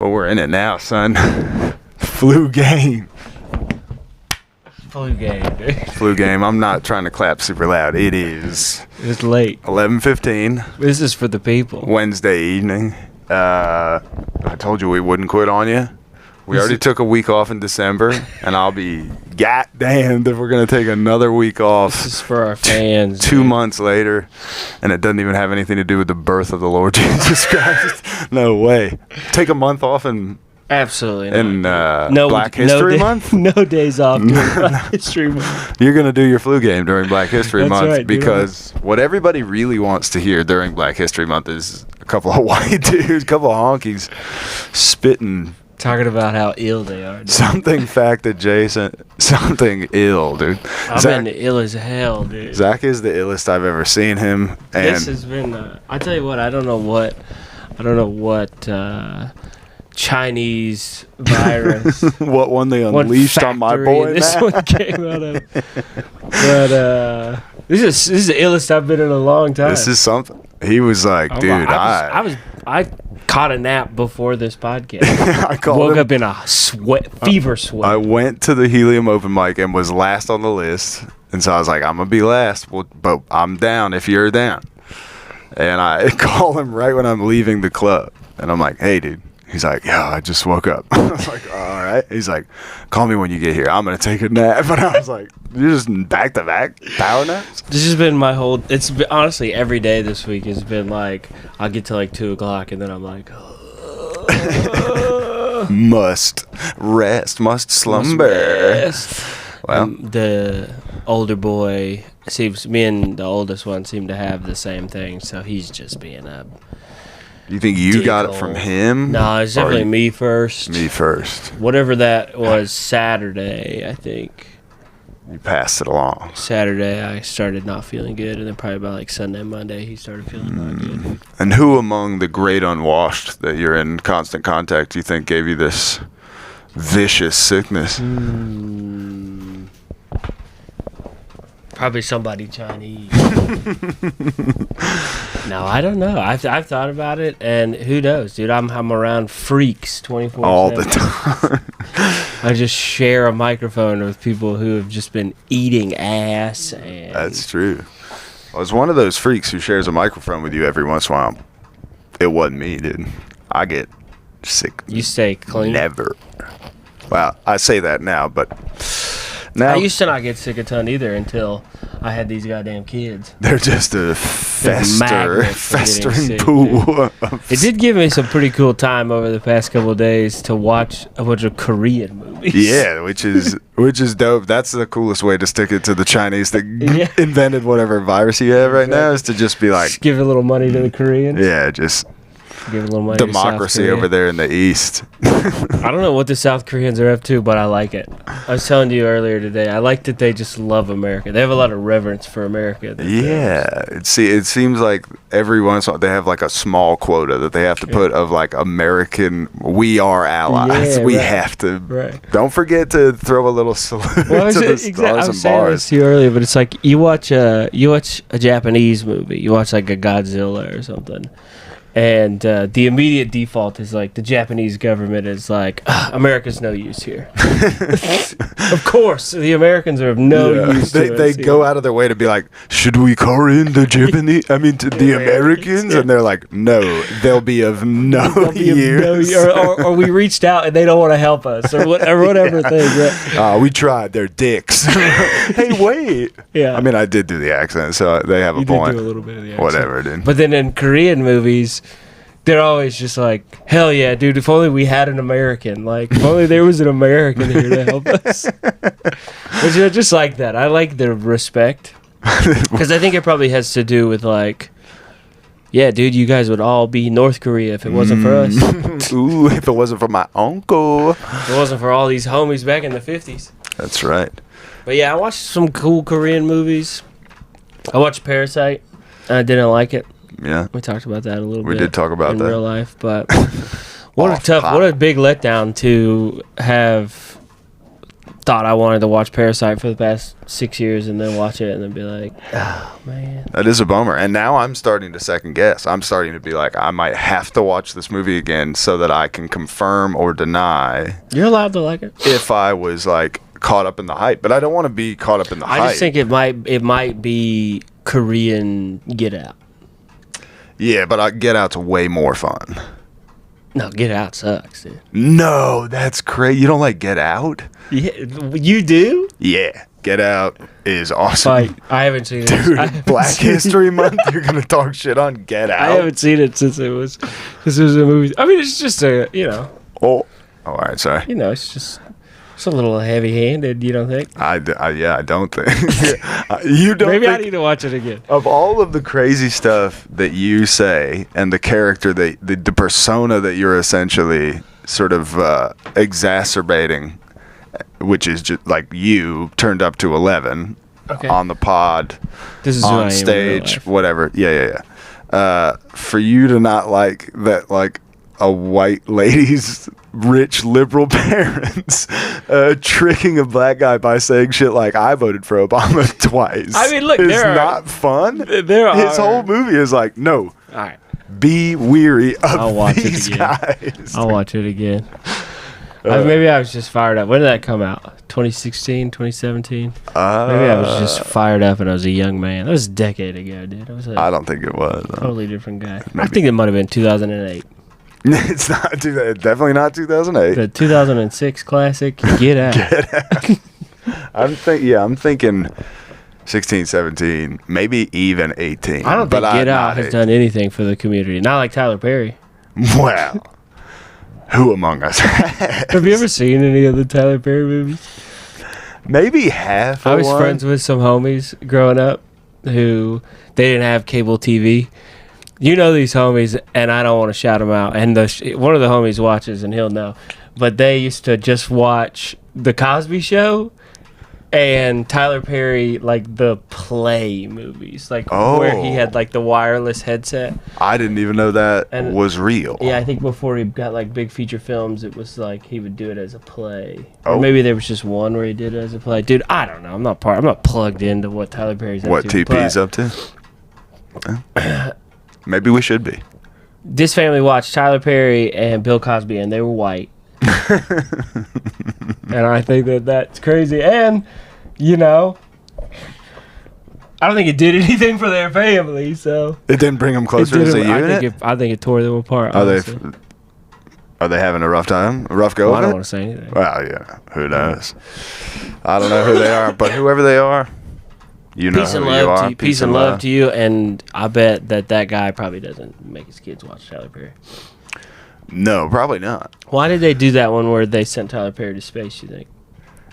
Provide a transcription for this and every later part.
Well, we're in it now, son. Flu game. Flu game, dude. Flu game. I'm not trying to clap super loud. It is It's late. 11:15. This is for the people. Wednesday evening. I told you we wouldn't quit on you. We already took a week off in December, and I'll be goddamned if we're going to take another week off. This is for our fans. 2 months later, and it doesn't even have anything to do with the birth of the Lord Jesus Christ. No way. Take a month off and Absolutely not. Black History Month? No days off during Black History Month. You're going to do your flu game during Black History That's Month right, because what everybody really wants to hear during Black History Month is a couple of white dudes, a couple of honkies spitting. Talking about how ill they are. Dude. Something fact adjacent. Something ill, dude. I've been ill as hell, dude. Zach is the illest I've ever seen him. And This has been. I tell you what. I don't know what Chinese virus. what one they unleashed on my boy. This one came out of. But this is the illest I've been in a long time. This is something. He was like, dude, I caught a nap before this podcast. I woke up in a fever sweat. I went to the Helium open mic and was last on the list, and so I was like, I'm gonna be last, but I'm down if you're down. And I call him right when I'm leaving the club, and I'm like, hey, dude. He's like, yeah, I just woke up. I was like, all right. He's like, call me when you get here. I'm going to take a nap. And I was like, you're just back-to-back power naps? This has been my whole... It's been, honestly, every day this week has been like, I'll get to like 2 o'clock and then I'm like... must rest, must slumber. Well, the older boy seems... Me and the oldest one seem to have the same thing, so he's just being a... You think you got it from him? No, it's definitely me first. Me first. Whatever that was, Saturday, I think. You passed it along. Saturday, I started not feeling good, and then probably about like Sunday, Monday, he started feeling not good. And who among the great unwashed that you're in constant contact do you think gave you this vicious sickness? Probably somebody Chinese. No, I don't know. I've thought about it, and who knows, dude? I'm around freaks 24/7. All the time. I just share a microphone with people who have just been eating ass. And That's true. I was one of those freaks who shares a microphone with you every once in a while. It wasn't me, dude. I get sick. You stay clean. Never. Well, I say that now, but now I used to not get sick a ton either until I had these goddamn kids. They're just a festering pool. It did give me some pretty cool time over the past couple of days to watch a bunch of Korean movies. Yeah, which is dope. That's the coolest way to stick it to the Chinese that invented whatever virus you have right now, is to just be like, just give a little money to the Koreans. Yeah, just give a little money democracy to over there in the East. I don't know what the South Koreans are up to, but I like it. I was telling you earlier today, I like that they just love America. They have a lot of reverence for America. Yeah. It seems like every once in a while they have like a small quota that they have to put of like American, we are allies. Yeah, we have to. Right. Don't forget to throw a little salute to the stars and saying bars. this to you earlier, but it's like you watch a Japanese movie. You watch like a Godzilla or something. And the immediate default is like the Japanese government is like, America's no use here. Of course, the Americans are of no use to They go out of their way to be like, should we call in the Japanese? The Americans? And they're like, no, they'll be of no use. Or we reached out and they don't want to help us or whatever thing. Right? We tried. They're dicks. Hey, wait. Yeah. I did do the accent, so they have a point. You did do a little bit of the accent. Whatever, dude. But then in Korean movies, they're always just like, hell yeah, dude, if only we had an American. Like, if only there was an American here to help us. Which I just like that. I like the respect. Because I think it probably has to do with, like, yeah, dude, you guys would all be North Korea if it wasn't for us. Ooh, if it wasn't for my uncle. If it wasn't for all these homies back in the 50s. That's right. But yeah, I watched some cool Korean movies. I watched Parasite. I didn't like it. Yeah, we talked about that a little bit. We did talk about in that real life, but what a big letdown to have thought I wanted to watch Parasite for the past 6 years and then watch it and then be like, oh, man. That is a bummer. And now I'm starting to second guess. I'm starting to be like, I might have to watch this movie again so that I can confirm or deny. You're allowed to like it. If I was like caught up in the hype. But I don't want to be caught up in the hype. I just think it might be Korean Get Out. Yeah, but Get Out's way more fun. No, Get Out sucks, dude. No, that's crazy. You don't like Get Out? Yeah, you do? Yeah, Get Out is awesome. I haven't seen it. Dude, Black History Month, you're going to talk shit on Get Out? I haven't seen it since it was a movie. I mean, it's just a, Oh, all right, sorry. It's a little heavy-handed, you don't think? I don't think. You don't Maybe think, I need to watch it again. of all of the crazy stuff that you say and the character, the persona that you're essentially sort of exacerbating, which is just like you turned up to 11 on the pod, this is who I on am in real stage, life. whatever. Yeah. For you to not like that, like a white lady's rich liberal parents tricking a black guy by saying shit like I voted for Obama twice. I mean, look, it's there are- not fun. there His are- whole movie is like, no, All right. be weary I'll of watch it these again. guys. I'll watch it again. Maybe I was just fired up. When did that come out? 2016, 2017? Maybe I was just fired up and I was a young man. That was a decade ago, dude. I was a I don't think it was. totally different guy. I Maybe. think it might have been 2008. It's not. Definitely not 2008. The 2006 classic, Get Out. I'm thinking 16, 17, maybe even 18. I don't think but Get Out not has 18. done anything for the community. Not like Tyler Perry. Well, who among us has? Have you ever seen any of the Tyler Perry movies? Maybe half I of was one. friends with some homies growing up who they didn't have cable TV. You know these homies, and I don't want to shout them out. And one of the homies watches, and he'll know. But they used to just watch The Cosby Show and Tyler Perry, like the play movies, like where he had like the wireless headset. I didn't even know that And- was real. Yeah, I think before he got like big feature films, it was like he would do it as a play. Oh. Or maybe there was just one where he did it as a play. Dude, I don't know. I'm not plugged into what Tyler Perry's up What to. TP's up to? Maybe we should be. This family watched Tyler Perry and Bill Cosby, and they were white. And I think that's crazy. And, I don't think it did anything for their family, so. It didn't bring them It closer as a unit. I think it tore them apart. Are honestly. they having a rough time? A rough go Well, I of don't it? want to say anything. Well, yeah. Who knows? I don't know who they are, but whoever they are, you know Peace and who you love are. to you. Peace and love to you. And I bet that guy probably doesn't make his kids watch Tyler Perry. No, probably not. Why did they do that one where they sent Tyler Perry to space, you think?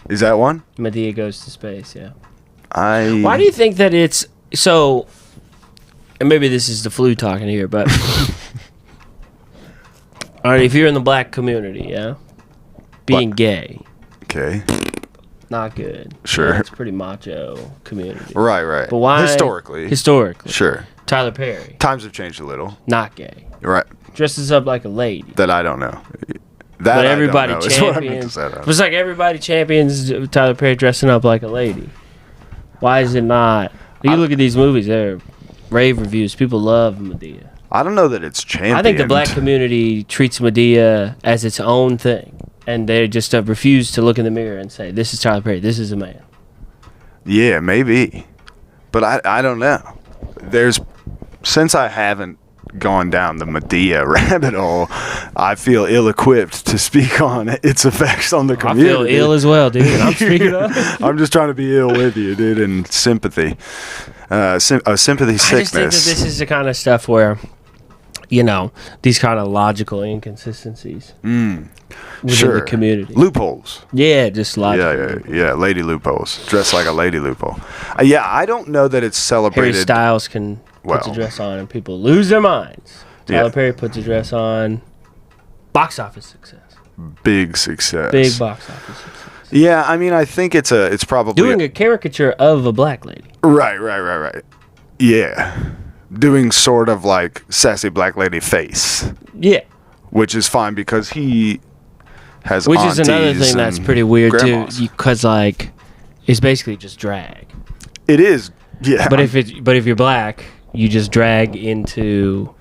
Is that one? Medea goes to space, yeah. Why do you think that it's so? And maybe this is the flu talking here, but all right, if you're in the black community, yeah, being gay, Okay. not good. Sure. It's pretty macho community. Right. But why? Historically. Sure. Tyler Perry, Times have changed a little. not gay, Right. dresses up like a lady. That I don't know. But I everybody don't know is what I meant to champions. say. It was like everybody champions Tyler Perry dressing up like a lady. Why is it not? You look at these movies; they're rave reviews. People love Medea. I don't know that it's championed. I think the black community treats Medea as its own thing, and they just refuse to look in the mirror and say, "This is Tyler Perry. This is a man." Yeah, maybe. But I don't know. Since I haven't gone down the Medea rabbit hole, I feel ill-equipped to speak on its effects on the I community. feel ill as well, dude. And I'm speaking of. I'm just trying to be ill with you, dude, in sympathy. Sympathy I just think that sickness. this is the kind of stuff where, these kind of logical inconsistencies within Sure. the community. Loopholes. Yeah, just logical. Yeah. Lady loopholes. Dress like a lady loophole. I don't know that it's Harry celebrated. Styles can put a Well. dress on and people lose their minds. Tyler Yeah. Perry puts a dress on. Box office success. Big success. Big box office success. Yeah, I mean, I think it's probably Doing a caricature of a black lady. Right. Yeah. Doing sort of like sassy black lady face, Yeah. which is fine because he has Which is another aunties thing that's and pretty weird grandmas. too, because like it's basically just drag. It is, yeah. But if you're black, you just drag into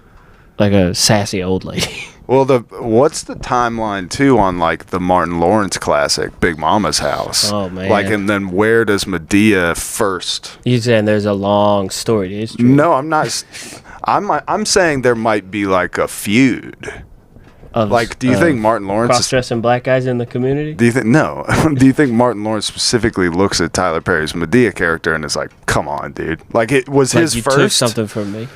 like a sassy old lady. Well, what's the timeline too on like the Martin Lawrence classic, Big Mama's House? Oh, man. Like, and then where does Medea first? You saying there's a long story to history? No, I'm not. I'm saying there might be like a feud. Like, do you think Martin Lawrence cross-dressing black guys in the community? Do you think no? Do you think Martin Lawrence specifically looks at Tyler Perry's Medea character and is like, "Come on, dude! Like it was Like his you first. took something from me.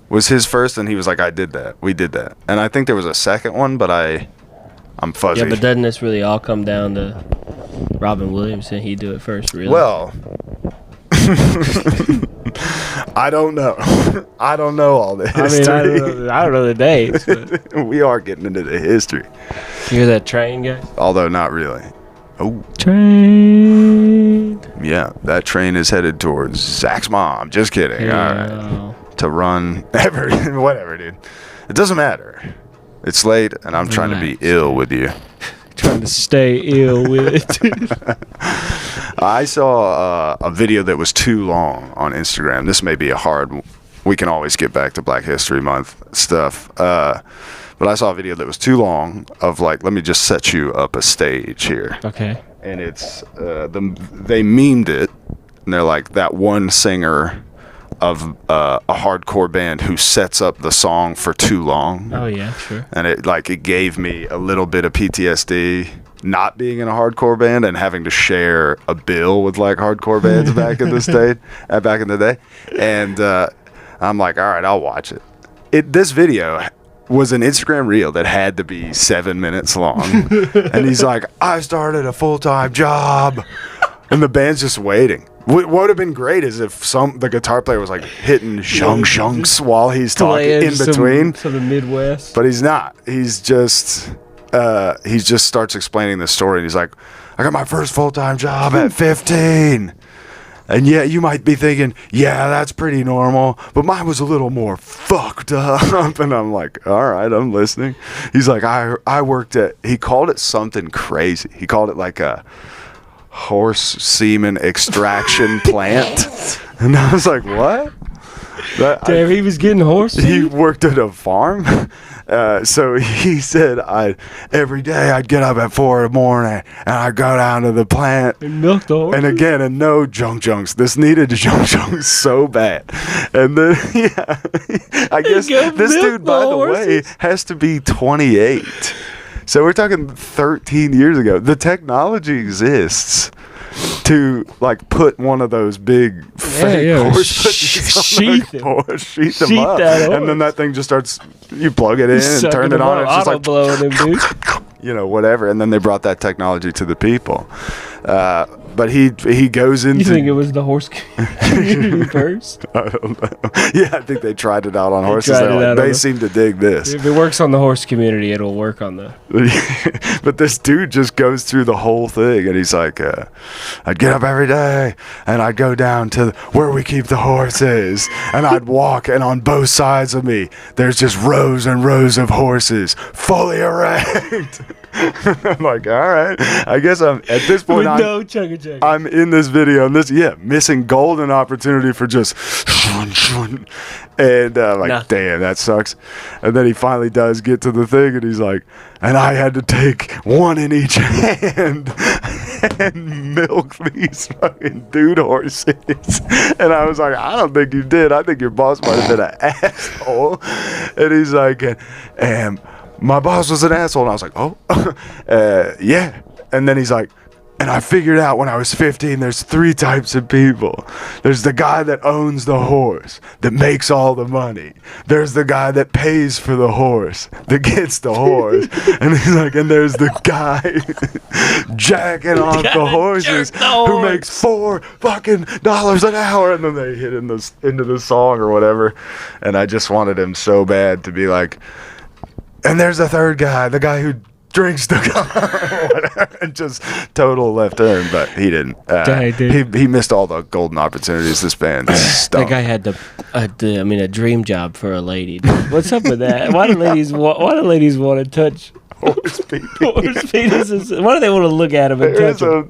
Was his first, and he was like, "I did that. We did that." And I think there was a second one, but I'm fuzzy. Yeah, but doesn't this really all come down to Robin Williams and he do it first? Really? Well, I don't know. I don't know all the history. I don't know the dates. But We are getting into the history, you hear that train guy? although not really. Oh, Train. yeah, that train is headed towards Zach's mom. Just kidding. All right. To run whatever, dude. It doesn't matter. It's late, and I'm trying to be ill with you. Trying to stay ill with it. I saw a video that was too long on Instagram. This may be a hard. We can always get back to Black History Month stuff. But I saw a video that was too long of like, let me just set you up a stage here. Okay. And it's they memed it, and they're like that one singer of a hardcore band who sets up the song for too long. Oh yeah, sure. And it gave me a little bit of PTSD not being in a hardcore band and having to share a bill with like hardcore bands back in the day. And I'm like, all right, I'll watch it. This video was an Instagram reel that had to be 7 minutes long. And he's like, I started a full-time job. And the band's just waiting. What would have been great is if the guitar player was like hitting shunks while he's talking in between. To the Midwest. But he's not. He just starts explaining the story, and he's like, I got my first full-time job at 15. And yeah, you might be thinking, yeah, that's pretty normal, but mine was a little more fucked up. And I'm like, all right, I'm listening. He's like, I worked at, he called it something crazy. He called it like a horse semen extraction plant. And I was like, what? Damn, he was getting horse semen? He worked at a farm. So he said, every day I'd get up at 4 in the morning and I'd go down to the plant and milk the horse. And again, and no junks. This needed junks so bad. And then, yeah, I guess this dude, by the way, has to be 28. So we're talking 13 years ago. The technology exists to like put one of those big fake horse sheath them up, and then that thing just starts. You plug it in and turn it on. It's just like blowing him, dude. You know, whatever. And then they brought that technology to the people. But he goes into. You think it was the horse community first? I don't know. Yeah, I think they tried it out on horses. They seem to dig this. If it works on the horse community, it'll work on the. But this dude just goes through the whole thing, and he's like, I'd get up every day, and I'd go down to where we keep the horses, and I'd walk, and on both sides of me, there's just rows and rows of horses, fully erect. I'm like, all right. I guess I'm at this point. I'm in this video, and missing golden opportunity for just, and like, damn, that sucks. And then he finally does get to the thing, and he's like, and I had to take one in each hand and milk these fucking dude horses. And I was like, I don't think you did. I think your boss might have been an asshole. And he's like, and my boss was an asshole. And I was like, oh, yeah. And then he's like, and I figured out when I was 15, there's 3 types of people. There's the guy that owns the horse, that makes all the money. There's the guy that pays for the horse, that gets the horse. And he's like, and there's the guy jacking off the horses who makes $4 fucking an hour. And then they hit into the song or whatever. And I just wanted him so bad to be like, and there's the third guy, the guy who drinks the car, and just total left turn, but he didn't. He missed all the golden opportunities. This band stunk. That guy had a dream job for a lady. Dude. What's up with that? Why do ladies want to touch Horse pee. Horse penises. Why do they want to look at him and touch him?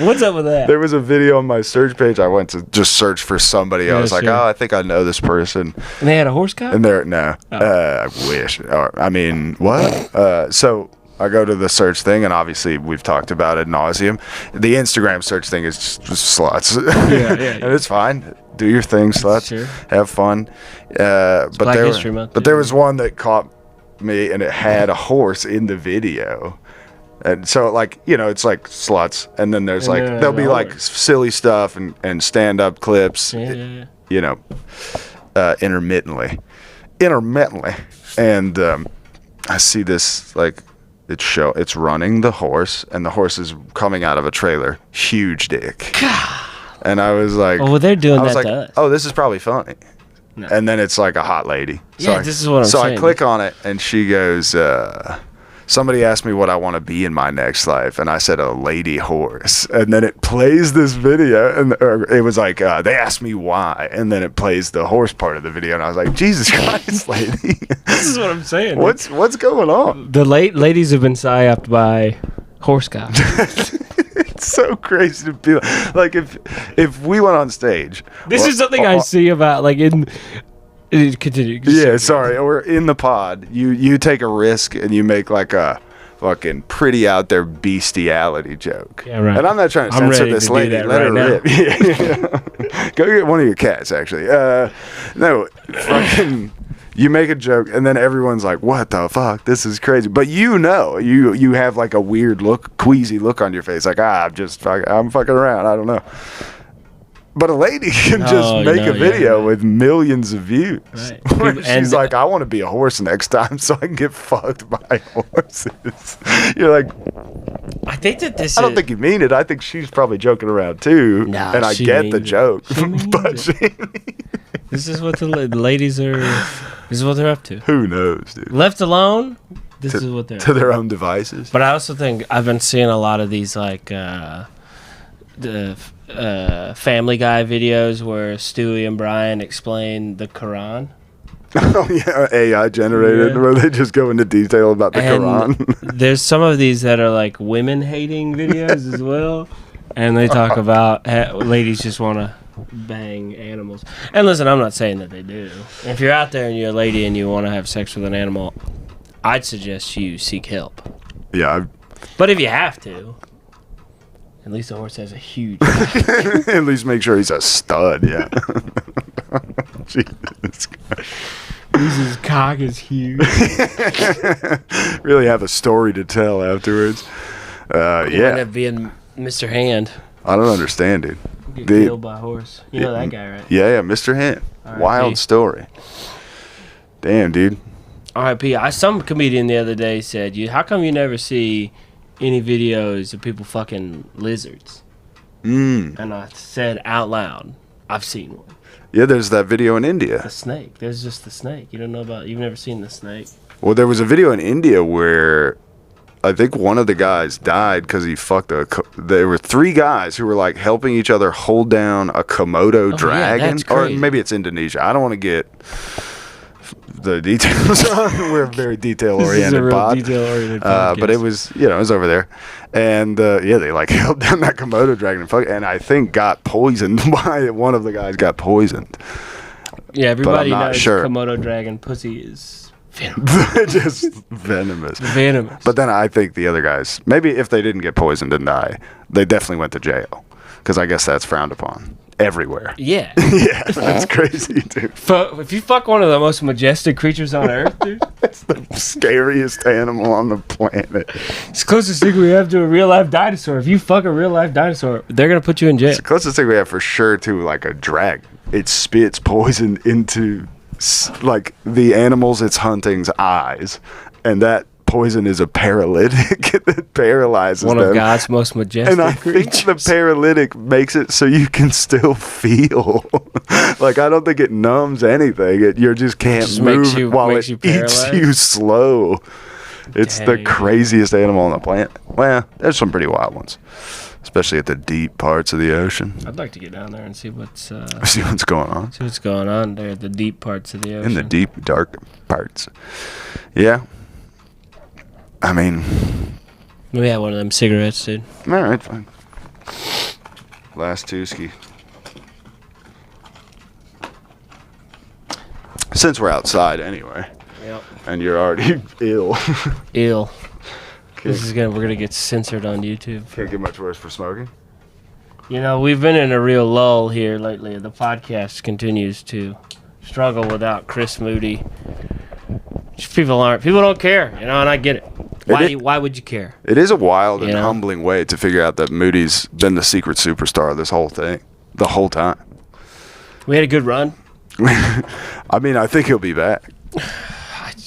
What's up with that? There was a video on my search page. I went to just search for somebody. I was like, oh, I think I know this person. And they had a horse cock? And I wish. Or, I mean, what? So I go to the search thing, and obviously we've talked about it ad nauseum. The Instagram search thing is just sluts. And it's fine. Do your thing, sluts. Sure. Have fun. But Black History Month. But there was one that caught me, and it had a horse in the video. And so, like, you know, it's like sluts, and then there's like there'll be like silly stuff and stand-up clips, you know, intermittently, and I see this like it's running the horse, and the horse is coming out of a trailer, huge dick, and I was like, well, they're doing that like, to us. oh, this is probably funny. No. And then it's like a hot lady. Yeah, this is what I'm saying. So I click on it, and she goes, somebody asked me what I want to be in my next life, and I said a lady horse. And then it plays this video, and it was like, they asked me why, and then it plays the horse part of the video, and I was like, Jesus Christ, lady. This is what I'm saying. What's going on? The ladies have been psyoped by horse cock. It's so crazy to be like if we went on stage. This is something I see about like in. Continue. Yeah, sorry. Or in the pod, you take a risk and you make like a fucking pretty out there bestiality joke. Yeah, right. And I'm not trying to censor this lady. Let her rip. Yeah. Go get one of your cats, actually. No, fucking. You make a joke, and then everyone's like, "What the fuck? This is crazy." But you know, you have like a weird look, queasy look on your face, like I'm fucking around. I don't know. But a lady can just make a video with millions of views. Right. She's like, I want to be a horse next time so I can get fucked by horses. You're like, I think that I don't think you mean it. I think she's probably joking around too. No, and I get the joke. But this is what the ladies are. This is what they're up to. Who knows, dude? Left alone, this is what they're to their own devices. But I also think I've been seeing a lot of these like the Family Guy videos where Stewie and Brian explain the Quran. Oh yeah, AI generated where they just go into detail about the Quran. There's some of these that are like women hating videos as well, and they talk about ladies just want to bang animals. And listen, I'm not saying that they do. If you're out there and you're a lady and you want to have sex with an animal, I'd suggest you seek help. Yeah. But if you have to, at least the horse has a huge at least make sure he's a stud, yeah. Jesus Christ. His cock is huge. Really have a story to tell afterwards. Yeah. End up being Mr. Hand. I don't understand, dude. Get killed by a horse. You know that guy, right? Yeah, Mr. Hand. Wild story. Damn, dude. R.I.P. Some comedian the other day said, how come you never see any videos of people fucking lizards? And I said out loud, I've seen one. Yeah, there's that video in India. The snake. There's just the snake. You don't know about. You've never seen the snake. Well, there was a video in India where I think one of the guys died because he fucked there were 3 guys who were like helping each other hold down a Komodo dragon. Yeah, that's crazy. Or maybe it's Indonesia. I don't want to get the details on. We're a very detail-oriented pod. Detail-oriented podcast. But it was, it was over there. And, they, like, held down that Komodo dragon and I think got poisoned by one of the guys got poisoned. Yeah, everybody knows sure. Komodo dragon pussy is venomous. Just venomous. Venomous. But then I think the other guys, maybe if they didn't get poisoned and die, they definitely went to jail. Because I guess that's frowned upon. Everywhere. Yeah. Yeah, that's crazy, dude. If you fuck one of the most majestic creatures on Earth, dude. It's the scariest animal on the planet. It's the closest thing we have to a real-life dinosaur. If you fuck a real-life dinosaur, they're going to put you in jail. It's the closest thing we have for sure to, like, a dragon. It spits poison into, like, the animals it's hunting's eyes. And that poison is a paralytic that paralyzes them. One of God's most majestic and I creatures. think the paralytic makes it so you can still feel. Like, I don't think it numbs anything. You just can't move while it eats you slow. It's the craziest animal on the planet. Well, there's some pretty wild ones, especially at the deep parts of the ocean. I'd like to get down there and see what's going on. See what's going on there at the deep parts of the ocean. In the deep, dark parts. Yeah. I mean, Let me have one of them cigarettes, dude. all right, fine. Last two-ski. Since we're outside anyway, Yep. and you're already ill, Ill. We're gonna get censored on YouTube. can't get much worse for smoking. You know, we've been in a real lull here lately. The podcast continues to struggle without Chris Moody. People don't care, you know, and I get it. Why would you care? It is a wild and You know? humbling way to figure out that Moody's been the secret superstar of this whole thing, the whole time. We had a good run. I mean, I think he'll be back.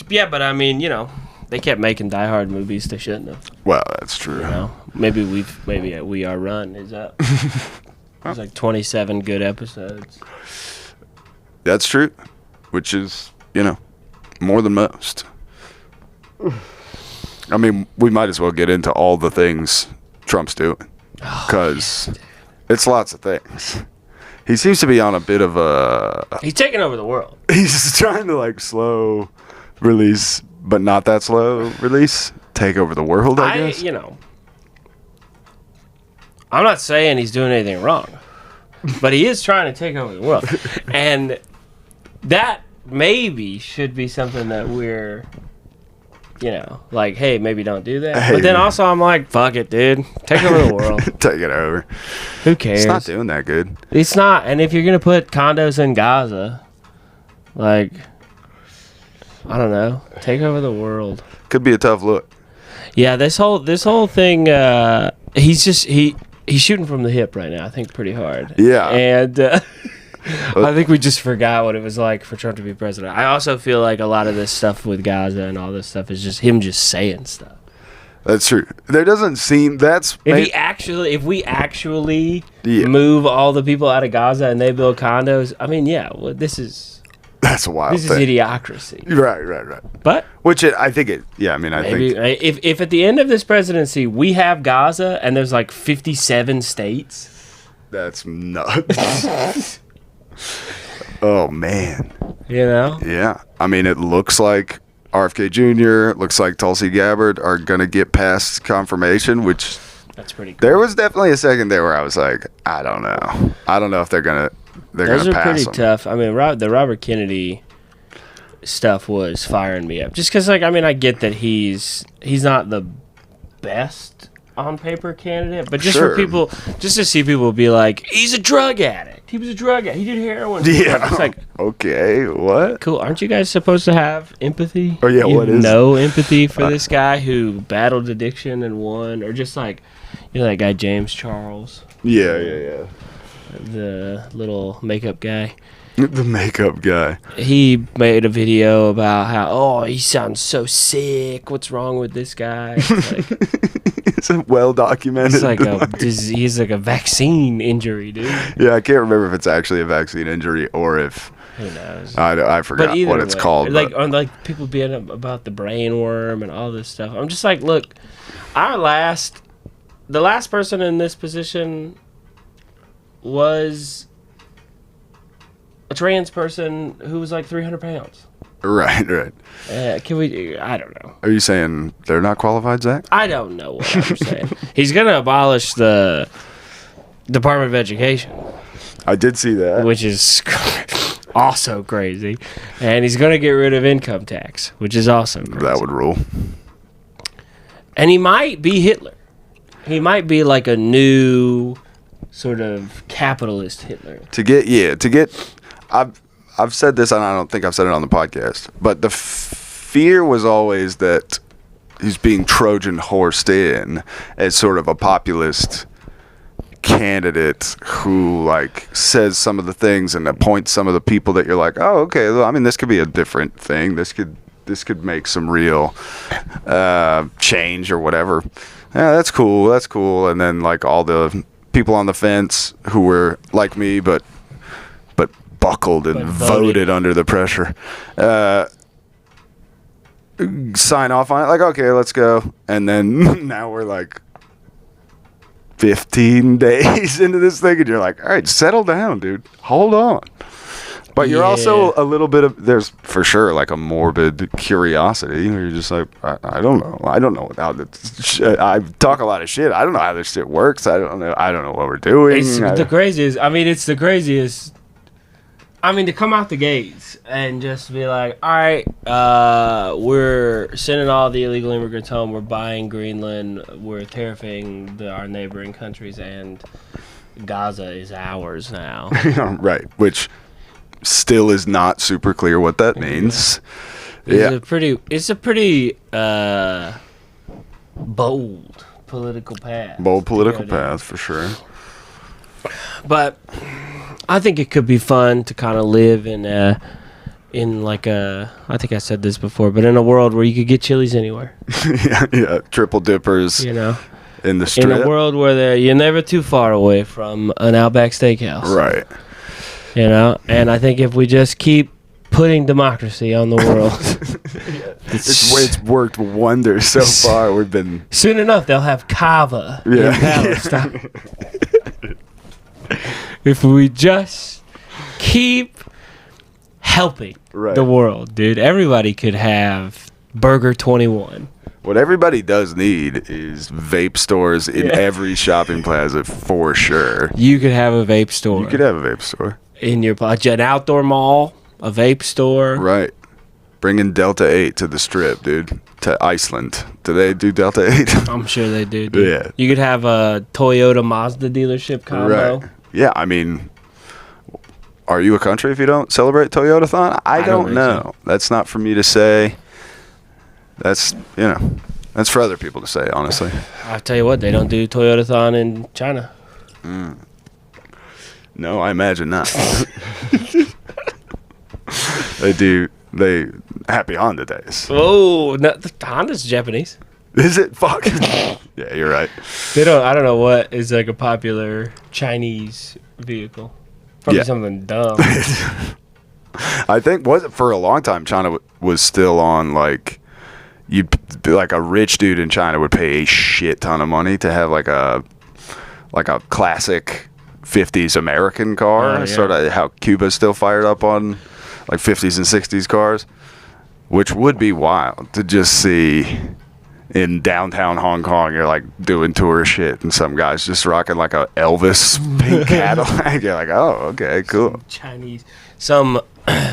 Yeah, but I mean, you know, they kept making Die Hard movies they shouldn't have. Well, that's true. You know, maybe our run is up. There's like 27 good episodes. That's true, which is, you know, more than most. I mean, we might as well get into all the things Trump's doing, because it's lots of things. He seems to be on a bit of a... He's taking over the world. He's trying to, like, slow release, but not that slow release. Take over the world, I guess. You know, I'm not saying he's doing anything wrong, but he is trying to take over the world. And that maybe should be something that we're, you know, like, hey, maybe don't do that. Hey, but then also I'm like, fuck it, dude. Take over the world. Take it over. Who cares? It's not doing that good. It's not. And if you're going to put condos in Gaza, like, I don't know, take over the world. Could be a tough look. Yeah, this whole thing, he's shooting from the hip right now, I think, pretty hard. Yeah. And I think we just forgot what it was like for Trump to be president. I also feel like a lot of this stuff with Gaza and all this stuff is just him just saying stuff. That's true. There doesn't seem... If we actually move all the people out of Gaza and they build condos, I mean, yeah, well, this is wild this is idiocracy. Right. But I think it... Yeah, I mean, I maybe think... if at the end of this presidency we have Gaza and there's like 57 states... That's nuts. Oh, man. You know? Yeah. I mean, it looks like RFK Jr., looks like Tulsi Gabbard are going to get past confirmation, which... That's pretty cool. There was definitely a second there where I was like, I don't know. I don't know if they're going to Those are pass pretty them. tough. I mean, the Robert Kennedy stuff was firing me up. Just because, like, I mean, I get that he's not the best on paper candidate, but just for people, just to see people be like, he's a drug addict. He was a drug addict. He did heroin. Yeah. It's like, okay, what? cool. Aren't you guys supposed to have empathy? Oh, yeah, what is no empathy for this guy who battled addiction and won? Or just like, you know, that guy James Charles? Yeah. The little makeup guy. The makeup guy. He made a video about how, he sounds so sick. What's wrong with this guy? It's like, It's well documented. it's like a disease, like a vaccine injury, dude. Yeah, I can't remember if it's actually a vaccine injury or if... Who knows? I forgot what it's called. Like, but- or like people being about the brain worm and all this stuff. I'm just like, look, the last person in this position was a trans person who was like 300 pounds. Right. I don't know. Are you saying they're not qualified, Zach? I don't know what I'm saying. He's going to abolish the Department of Education, I did see that. which is also crazy. And he's going to get rid of income tax, which is also crazy. That would rule. And he might be Hitler. He might be like a new sort of capitalist Hitler. I've said this, and I don't think I've said it on the podcast, but the fear was always that he's being Trojan horsed in as sort of a populist candidate who like says some of the things and appoints some of the people that you're like, oh, okay, well, I mean, this could be a different thing. This could make some real change or whatever. Yeah, that's cool. And then like all the people on the fence who were like me, but buckled and voted under the pressure, sign off on it like, okay, let's go. And then now we're like 15 days into this thing and you're like, all right, settle down, dude, hold on. But you're also Yeah. a little bit of, there's for sure like a morbid curiosity where you're just like, I don't know. I don't know how this I talk a lot of shit. I don't know how this shit works. I don't know. I don't know what we're doing. It's the craziest. I mean, it's the craziest. I mean, to come out the gates and just be like, all right, we're sending all the illegal immigrants home. We're buying Greenland. We're terrifying our neighboring countries, and Gaza is ours now. Right. Which still is not super clear what that means. It's a pretty bold political path. Bold political path for sure. But I think it could be fun to kind of live in like a, I think I said this before, but in a world where you could get Chili's anywhere. yeah. Triple dippers. You know, in the strip. In a world where you're never too far away from an Outback Steakhouse. Right. You know, and I think if we just keep putting democracy on the world, it's worked wonders so far. We've been soon enough they'll have kava in Palestine. If we just keep helping the world, dude, everybody could have Burger 21. What everybody does need is vape stores in every shopping plaza for sure. You could have a vape store. You could have a vape store. In your an outdoor mall, a vape store. Right. Bringing Delta 8 to the strip, dude. To Iceland. Do they do Delta 8? I'm sure they do, dude. Yeah. You could have a Toyota Mazda dealership combo. Right. Yeah, I mean, are you a country if you don't celebrate Toyotathon? I don't know. So. That's not for me to say. That's, that's for other people to say, honestly. I'll tell you what, they don't do Toyotathon in China. No, I imagine not. They Happy Honda Days. Oh, no, Honda's Japanese. Is it? Fuck. Yeah, you're right. I don't know what is like a popular Chinese vehicle. Probably something dumb. I think for a long time China was still on like a rich dude in China would pay a shit ton of money to have like a classic 50s American car, sort of how Cuba's still fired up on like 50s and 60s cars, which would be wild to just see in downtown Hong Kong. You're like doing tourist shit and some guy's just rocking like a Elvis pink Cadillac. You're like, oh, okay, cool. Some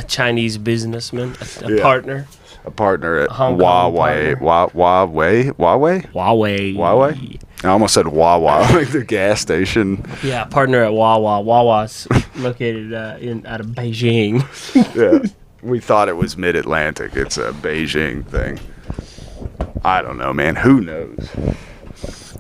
Chinese businessman, a partner. A partner at Huawei. Huawei? I almost said Wawa, like the gas station. Yeah, partner at Wawa. Wawa's located out of Beijing. Yeah. We thought it was mid-Atlantic. It's a Beijing thing. I don't know, man. Who knows?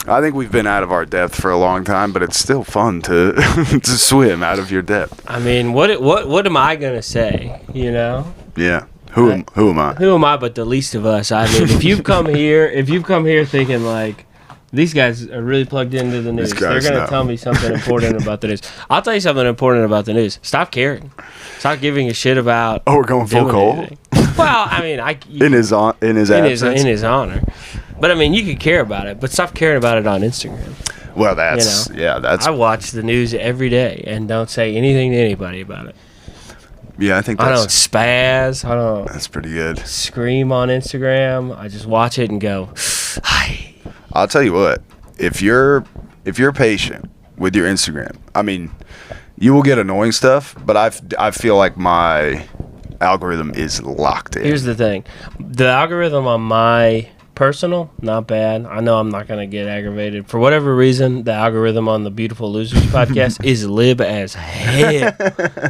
I think we've been out of our depth for a long time, but it's still fun to to swim out of your depth. I mean, what am I gonna say? You know? Yeah. Who am I? Who am I but the least of us? I mean, if you've come here thinking like these guys are really plugged into the news, they're gonna tell me something important about the news. I'll tell you something important about the news. Stop caring. Stop giving a shit about. Oh, we're going full Cole. Well, I mean, in his honor. But I mean, you could care about it, but stop caring about it on Instagram. Well, that's. I watch the news every day and don't say anything to anybody about it. Yeah, I think I don't spaz. I don't. That's pretty good. Scream on Instagram. I just watch it and go, hi. I'll tell you what. If you're patient with your Instagram, I mean, you will get annoying stuff. But I feel like my algorithm is locked in. Here's the thing: the algorithm on my personal, not bad. I know I'm not gonna get aggravated for whatever reason. The algorithm on the Beautiful Losers podcast is lib as hell.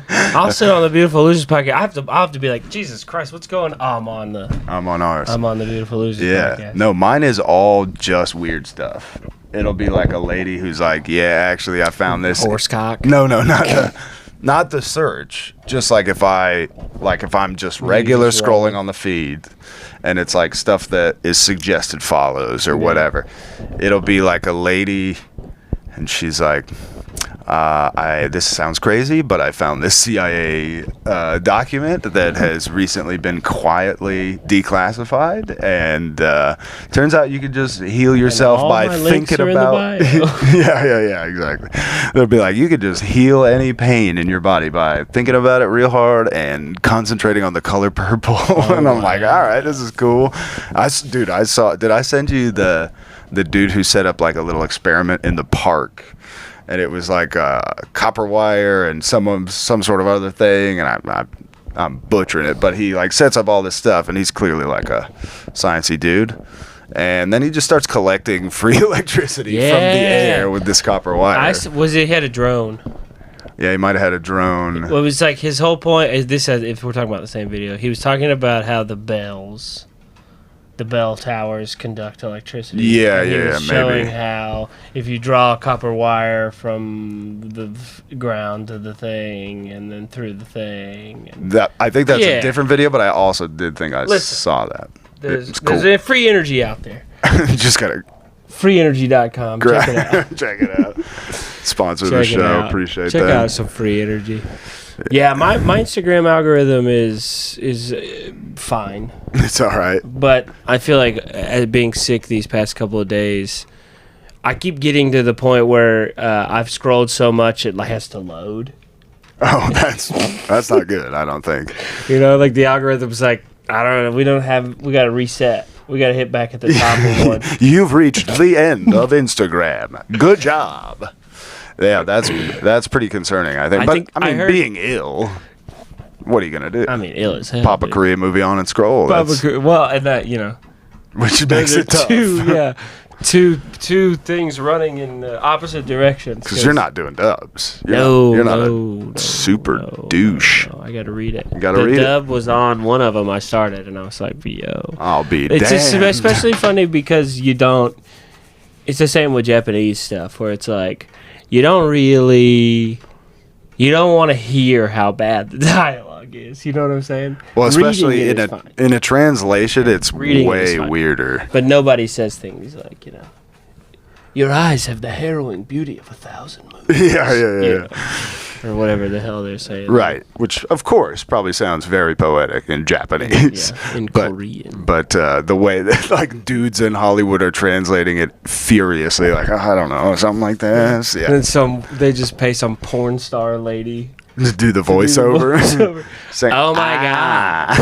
I'll sit on the Beautiful Losers podcast. I'll have to be like, Jesus Christ, what's going on? I'm on ours. I'm on the Beautiful Losers podcast. No, mine is all just weird stuff. It'll be like a lady who's like, yeah, actually I found this horsecock. No, not the search. Just like if I'm just regular scrolling on the feed and it's like stuff that is suggested follows or whatever. It'll be like a lady and she's like, This sounds crazy, but I found this CIA document that has recently been quietly declassified, and turns out you could just heal yourself all by my links thinking are in the about. bio. yeah, exactly. They'll be like, you could just heal any pain in your body by thinking about it real hard and concentrating on the color purple. And I'm like, all right, this is cool. Dude, I saw. Did I send you the dude who set up like a little experiment in the park? And it was like copper wire and some sort of other thing, and I'm butchering it, but he like sets up all this stuff, and he's clearly like a sciencey dude. And then he just starts collecting free electricity from the air with this copper wire. He had a drone? Yeah, he might have had a drone. Well, it was like his whole point is this. If we're talking about the same video, he was talking about how the bell towers conduct electricity. Yeah, and he was showing maybe. how if you draw a copper wire from the ground to the thing and then through the thing. I think that's a different video, but I also did think I saw that. There's a free energy out there. You just gotta freeenergy.com. Check it out. Check it out. Sponsor the show. Appreciate that. Check out some free energy. Yeah, my Instagram algorithm is fine. It's all right. But I feel like being sick these past couple of days, I keep getting to the point where I've scrolled so much it has to load. Oh, that's not good, I don't think. You know, like the algorithm's like, I don't know, we got to reset. We got to hit back at the top of one. You've reached the end of Instagram. Good job. Yeah, that's pretty concerning, I think. I mean, being ill, what are you gonna do? I mean, ill as hell. Pop a Korean movie on and scroll. Well, and that, you know, which makes it tough. Two things running in opposite directions. Because you're not doing dubs. You're not a super douche. No, I got to read it. You got to read it. The dub was on one of them. I started, and I was like, yo. I'll be It's just damned. especially funny because you don't. It's the same with Japanese stuff, where it's like, you don't want to hear how bad the dialogue is. You know what I'm saying? Well, especially in a translation, it's way weirder. But nobody says things like, you know, your eyes have the harrowing beauty of 1,000 moons. Yeah. You know, or whatever the hell they're saying. Right, which of course probably sounds very poetic in Japanese. Yeah, in Korean. But the way that like dudes in Hollywood are translating it furiously, like, I don't know, something like this. Yeah. And then they just pay some porn star lady to do the voiceover. Saying, oh my god.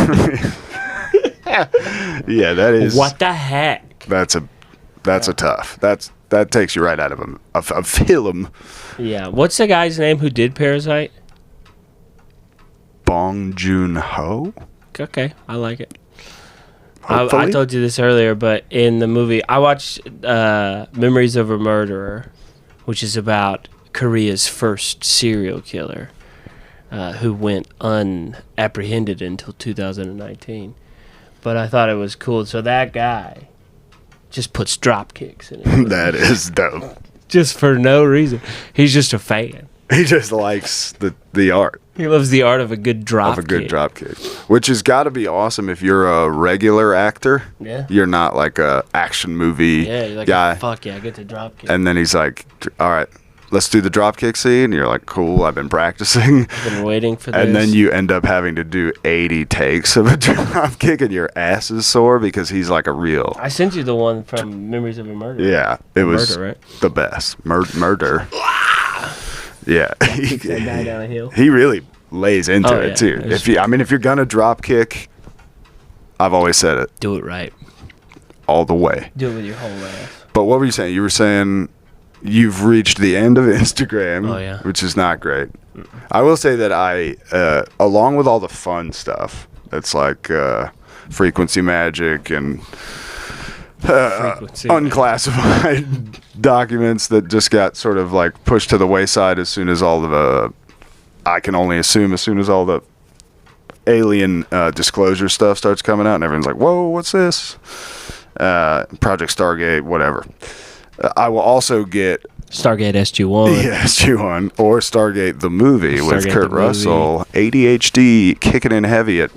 Yeah, that is. What the heck? That's a tough. That takes you right out of a film. Yeah. What's the guy's name who did Parasite? Bong Joon-ho? Okay, I like it. I told you this earlier, but in the movie, I watched Memories of a Murderer, which is about Korea's first serial killer who went unapprehended until 2019. But I thought it was cool. So that guy just puts drop kicks in it. That is dope. Just for no reason. He's just a fan. He just likes the art. He loves the art of a good drop kick. Which has got to be awesome if you're a regular actor. Yeah. You're not like a action movie you're like, guy. Fuck yeah, I get to drop kick. And then he's like, all right, let's do the drop kick scene. And you're like, cool, I've been practicing. I've been waiting for this. And then you end up having to do 80 takes of a drop kick and your ass is sore because he's like a real. I sent you the one from Memories of a Murder. Yeah, it was right? the best. Murder. Yeah. Kicks that guy down a hill. He really lays into it too. If you're gonna drop kick, I've always said it. Do it right. All the way. Do it with your whole ass. But what were you saying? You were saying you've reached the end of Instagram, which is not great. I will say that I, along with all the fun stuff, that's like frequency magic and unclassified documents that just got sort of like pushed to the wayside as soon as all the, I can only assume as soon as all the alien disclosure stuff starts coming out and everyone's like, whoa, what's this? Project Stargate, whatever. I will also get Stargate SG-1. Yeah, SG-1 or Stargate the movie with Kurt Russell. ADHD kicking in heavy at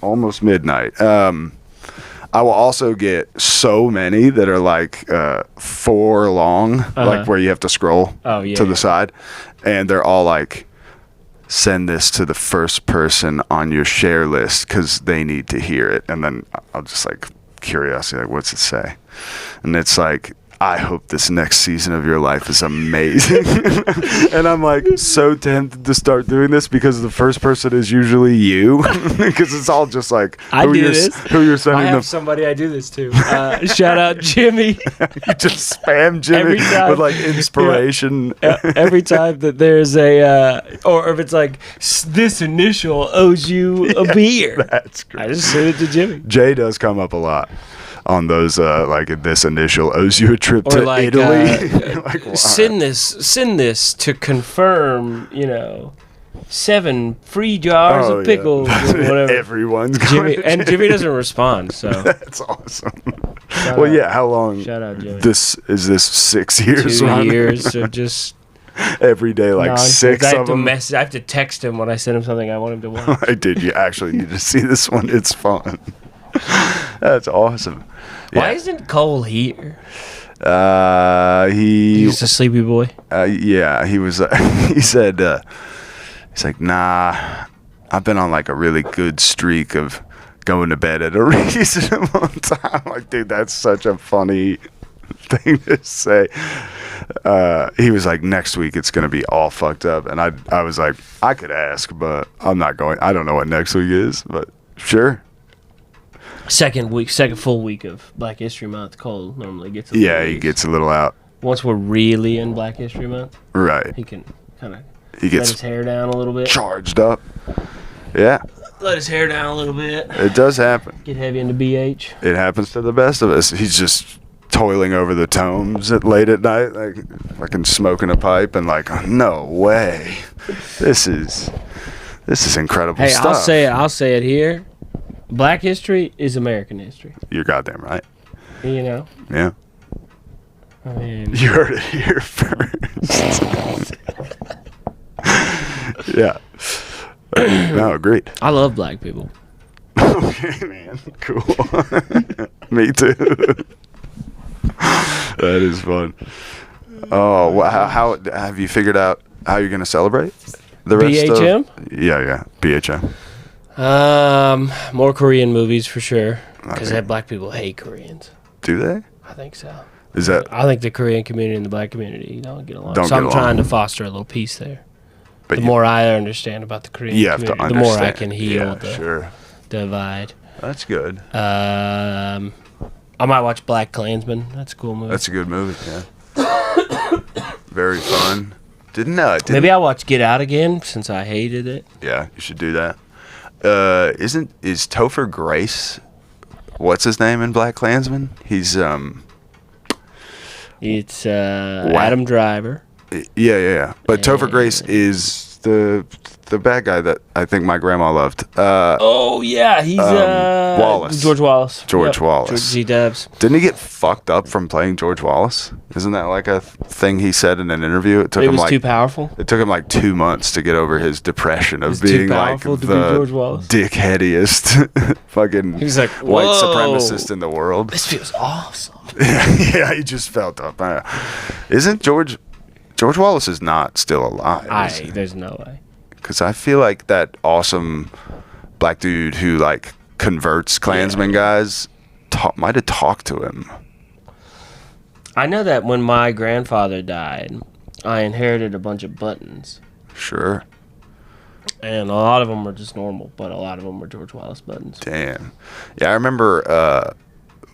almost midnight. I will also get so many that are like 4 long, like where you have to scroll to the side, and they're all like, send this to the first person on your share list because they need to hear it. And then I'll just like curiosity, like, what's it say? And it's like, I hope this next season of your life is amazing. And I'm like so tempted to start doing this because the first person is usually you. Because it's all just like who you're sending I have them. Somebody I do this to. Shout out Jimmy. You just spam Jimmy with like inspiration. Every time that there's or if it's like this initial owes you a beer. That's great. I just send it to Jimmy. Jay does come up a lot on those like this initial owes you a trip to like, Italy. Like, wow. Send this to confirm, 7 free jars of pickles or whatever. Everyone's Jimmy, and Jimmy doesn't respond, so that's awesome. How long? Shout out, Jimmy. This 6 years. 2 years of just every day, like nonsense. 6 of them. I have to text him when I send him something I want him to watch. I did. You actually need to see this one. It's fun. That's awesome. Why isn't Cole here? He's a sleepy boy. Yeah, he was. He said, he's like, nah. I've been on like a really good streak of going to bed at a reasonable time. Like, dude, that's such a funny thing to say. He was like, next week it's gonna be all fucked up, and I was like, I could ask, but I'm not going. I don't know what next week is, but sure. Second full week of Black History Month. Cole normally gets a little he gets a little out. Once we're really in Black History Month, right? He can kind of let his hair down a little bit. Charged up. Yeah. Let his hair down a little bit. It does happen. Get heavy into BH. It happens to the best of us. He's just toiling over the tomes late at night, like fucking smoking a pipe, and like, no way. This is incredible stuff. I'll say it here. Black history is American history. You're goddamn right. Yeah. I mean, you heard it here first. Yeah. No, agreed. I love black people. Okay, man. Cool. Me too. That is fun. Oh, well, how have you figured out how you're going to celebrate the rest BHM? Yeah, BHM. More Korean movies for sure, because black people hate Koreans. Do they? I think so. Is that? I think the Korean community and the black community don't get along. I'm trying to foster a little peace there. But the more I understand about the Korean community, the more I can heal the divide. That's good. I might watch Black Klansman. That's a cool movie. That's a good movie. Yeah. Very fun. Maybe I'll watch Get Out again since I hated it. Yeah, you should do that. Is Topher Grace? What's his name in Black Klansman? He's It's Adam Driver. Yeah. But Topher Grace is the bad guy that I think my grandma loved. He's Wallace. George Wallace. George Wallace. George G. Dubs. Didn't he get fucked up from playing George Wallace? Isn't that like a thing he said in an interview? It was too powerful. It took him like 2 months to get over his depression of being like the dickheadiest fucking He's like, white supremacist in the world. This feels awesome. Yeah, he just felt up. Isn't George Wallace is not still alive? There's no way. Because I feel like that awesome black dude who like converts Klansmen guys might have talked to him. I know that when my grandfather died, I inherited a bunch of buttons. Sure. And a lot of them were just normal, but a lot of them were George Wallace buttons. Damn. Yeah, I remember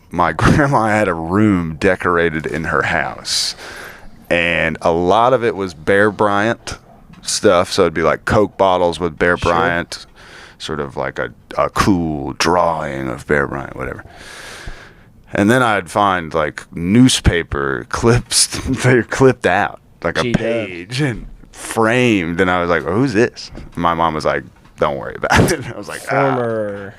my grandma had a room decorated in her house, and a lot of it was Bear Bryant stuff. So it'd be like Coke bottles with Bear Bryant, sort of like a cool drawing of Bear Bryant, whatever. And then I'd find like newspaper clips. They're clipped out, like a page and framed. And I was like, oh, who's this? And my mom was like, don't worry about it. I was like, former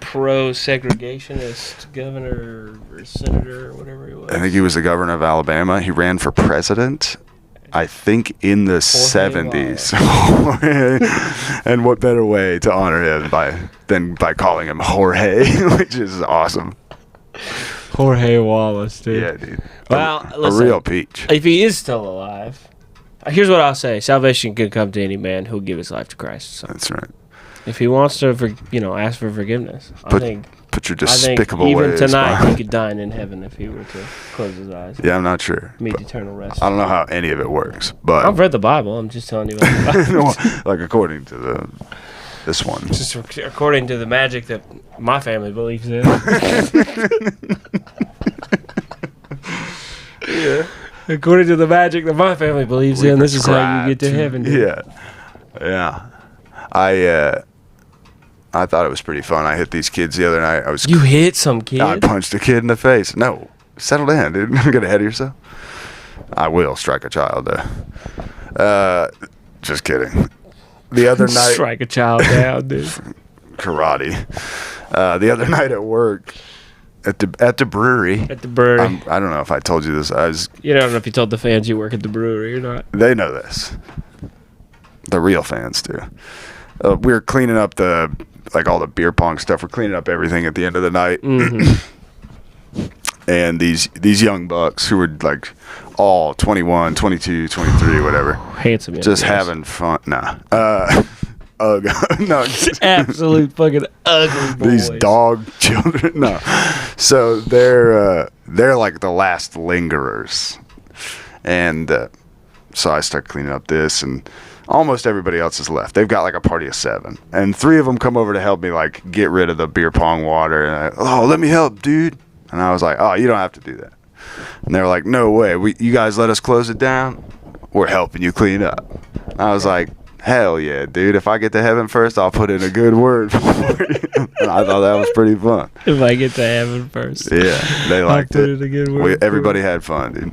pro-segregationist governor or senator or whatever he was. I think he was the governor of Alabama. He ran for president, I think, in the 70s. And what better way to honor him than by calling him Jorge, which is awesome. Jorge Wallace, dude. Yeah, dude. Well, a listen, real peach. if he is still alive, here's what I'll say: salvation can come to any man who'll give his life to Christ. So That's right. if he wants to, ask for forgiveness, Put your despicable even ways. tonight he could dine in heaven if he were to close his eyes. Yeah, I'm not sure. Meet eternal rest. I don't know how any of it works, but I've read the Bible. I'm just telling you about the Bible. like according to this one. Just according to the magic that my family believes in. Yeah. According to the magic that my family believes in, this is how you get to heaven. Dude. Yeah. I thought it was pretty fun. I hit these kids the other night. You hit some kid? I punched a kid in the face. No, settle down, dude. Don't get ahead of yourself. I will strike a child, though. Just kidding. The other night, strike a child down, dude. Karate. The other night at work, at the brewery. At the brewery. I don't know if I told you this. You don't know if you told the fans you work at the brewery or not. They know this. The real fans do. We were cleaning up all the beer pong stuff. We're cleaning up everything at the end of the night. Mm-hmm. And these young bucks who were like all 21, 22, 23, whatever. Handsome. Just having fun. Nah. No. Absolute fucking ugly boys. These dog children. No. So they're like the last lingerers. And so I start cleaning up this, and almost everybody else has left. They've got like a party of 7. And 3 of them come over to help me like get rid of the beer pong water. And let me help, dude. And I was like, oh, you don't have to do that. And they were like, no way. You guys let us close it down? We're helping you clean up. And I was like, hell yeah, dude. If I get to heaven first, I'll put in a good word for you. And I thought that was pretty fun. If I get to heaven first. Yeah, they liked I'll put it. in a good word. Everybody had fun, dude.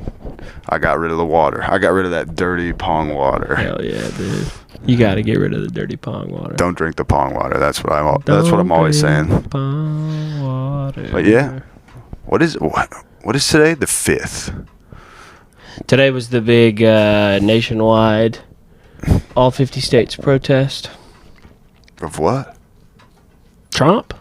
I got rid of the water. I got rid of that dirty pong water. Hell yeah, dude. You got to get rid of the dirty pong water. Don't drink the pong water. That's what I'm always saying. Pong water. But yeah. What is today? The 5th. Today was the big nationwide, all 50 states protest. Of what? Trump.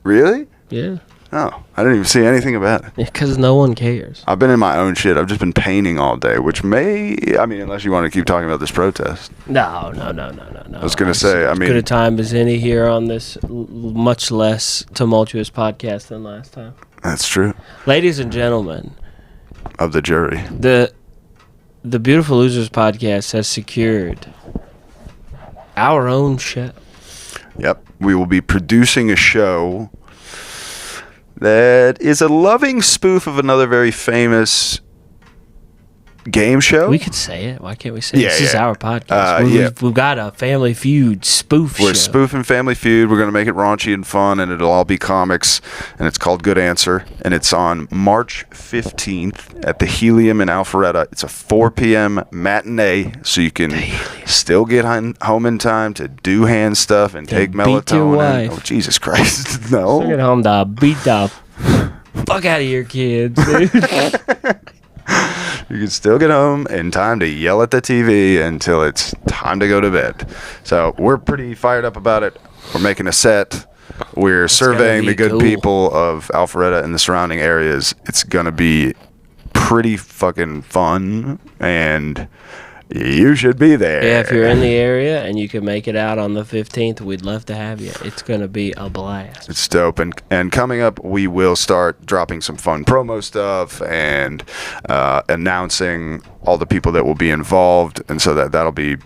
Really? Yeah. Oh, I didn't even see anything about it. Because no one cares. I've been in my own shit. I've just been painting all day, which unless you want to keep talking about this protest. No. I was going to say, as good a time as any here on this much less tumultuous podcast than last time. That's true. Ladies and gentlemen. Of the jury. The Beautiful Losers podcast has secured our own show. Yep. We will be producing a show that is a loving spoof of another very famous game show. We could say it. Why can't we say it? This is our podcast. We've got a Family Feud spoof show. We're spoofing Family Feud. We're going to make it raunchy and fun, and it'll all be comics, and it's called Good Answer, and it's on March 15th at the Helium in Alpharetta. It's a 4 p.m. matinee, so you can still get home in time to do hand stuff and take melatonin. Beat your wife. Oh, Jesus Christ. No. Still get home to beat the fuck out of your kids, dude. You can still get home in time to yell at the TV until it's time to go to bed. So we're pretty fired up about it. We're making a set. We're surveying the good people of Alpharetta and the surrounding areas. It's going to be pretty fucking fun, and you should be there. Yeah, if you're in the area and you can make it out on the 15th, we'd love to have you. It's going to be a blast. It's dope. And coming up, we will start dropping some fun promo stuff and announcing all the people that will be involved. And so that'll be...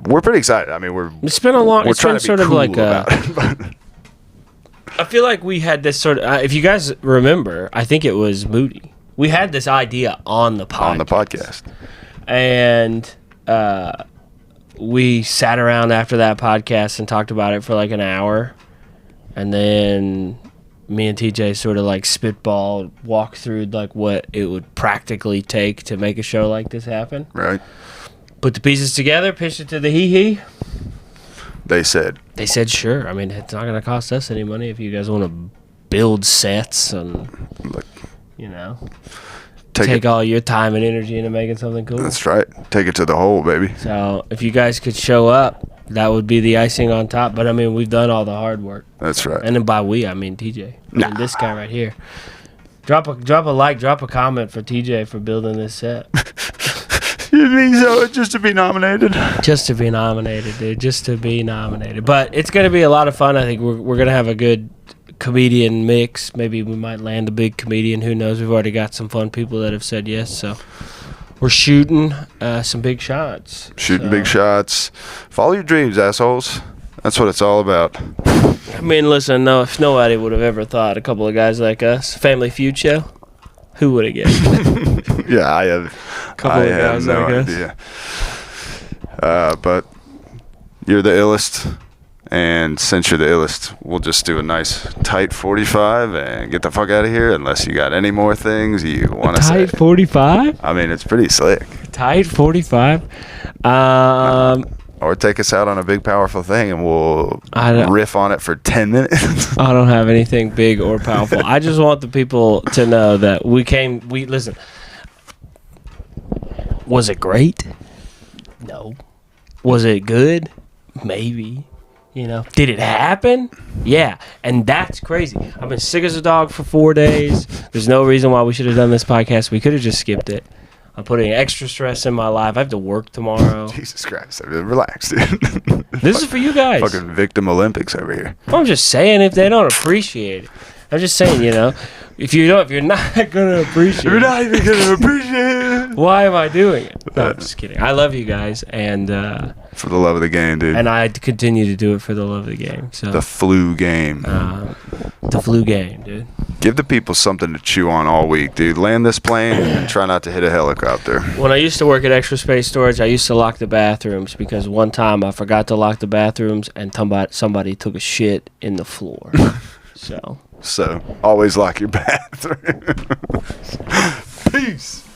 We're pretty excited. I mean, it's been a long... We're trying to be sort cool of like about it. I feel like we had this sort of... if you guys remember, I think it was Moody. We had this idea on the podcast. And we sat around after that podcast and talked about it for like an hour. And then me and TJ sort of like spitball, walk through like what it would practically take to make a show like this happen. Right. Put the pieces together, pitched it to the hee-hee. They said sure. I mean, it's not going to cost us any money if you guys want to build sets and, take all your time and energy into making something cool. That's right. Take it to the hole, baby. So if you guys could show up, that would be the icing on top. But I mean, we've done all the hard work. That's right. And then by we, I mean TJ. Nah. And this guy right here. Drop a like, drop a comment for TJ for building this set. You think so? Just to be nominated? Just to be nominated, dude. Just to be nominated. But it's going to be a lot of fun. I think we're going to have a good comedian mix. Maybe we might land a big comedian. Who knows? We've already got some fun people that have said yes. So we're shooting some big shots. Big shots. Follow your dreams, assholes. That's what it's all about. I mean, listen, no, if nobody would have ever thought a couple of guys like us, Family Feud show, who would have guessed? Yeah, I have. I have no idea. But you're the illest, and since you're the illest, we'll just do a nice tight 45 and get the fuck out of here. Unless you got any more things you want to say. Tight 45? I mean, it's pretty slick. Tight 45. Or take us out on a big, powerful thing, and we'll riff on it for 10 minutes. I don't have anything big or powerful. I just want the people to know that we listen. Was it great? No. Was it good? Maybe. You know, did it happen? Yeah. And that's crazy. I've been sick as a dog for 4 days. There's no reason why we should have done this podcast. We could have just skipped it. I'm putting extra stress in my life. I have to work tomorrow. Jesus Christ. Relax, dude. This is for you guys. Fucking victim Olympics over here. I'm just saying if they don't appreciate it. I'm just saying, you know, if you're not gonna appreciate it. You're not even gonna appreciate it. Why am I doing it? No, I'm just kidding. I love you guys, and for the love of the game, dude. And I continue to do it for the love of the game. So the flu game. The flu game, dude. Give the people something to chew on all week, dude. Land this plane and try not to hit a helicopter. When I used to work at Extra Space Storage, I used to lock the bathrooms because one time I forgot to lock the bathrooms and somebody took a shit in the floor. So always lock your bathroom. Peace.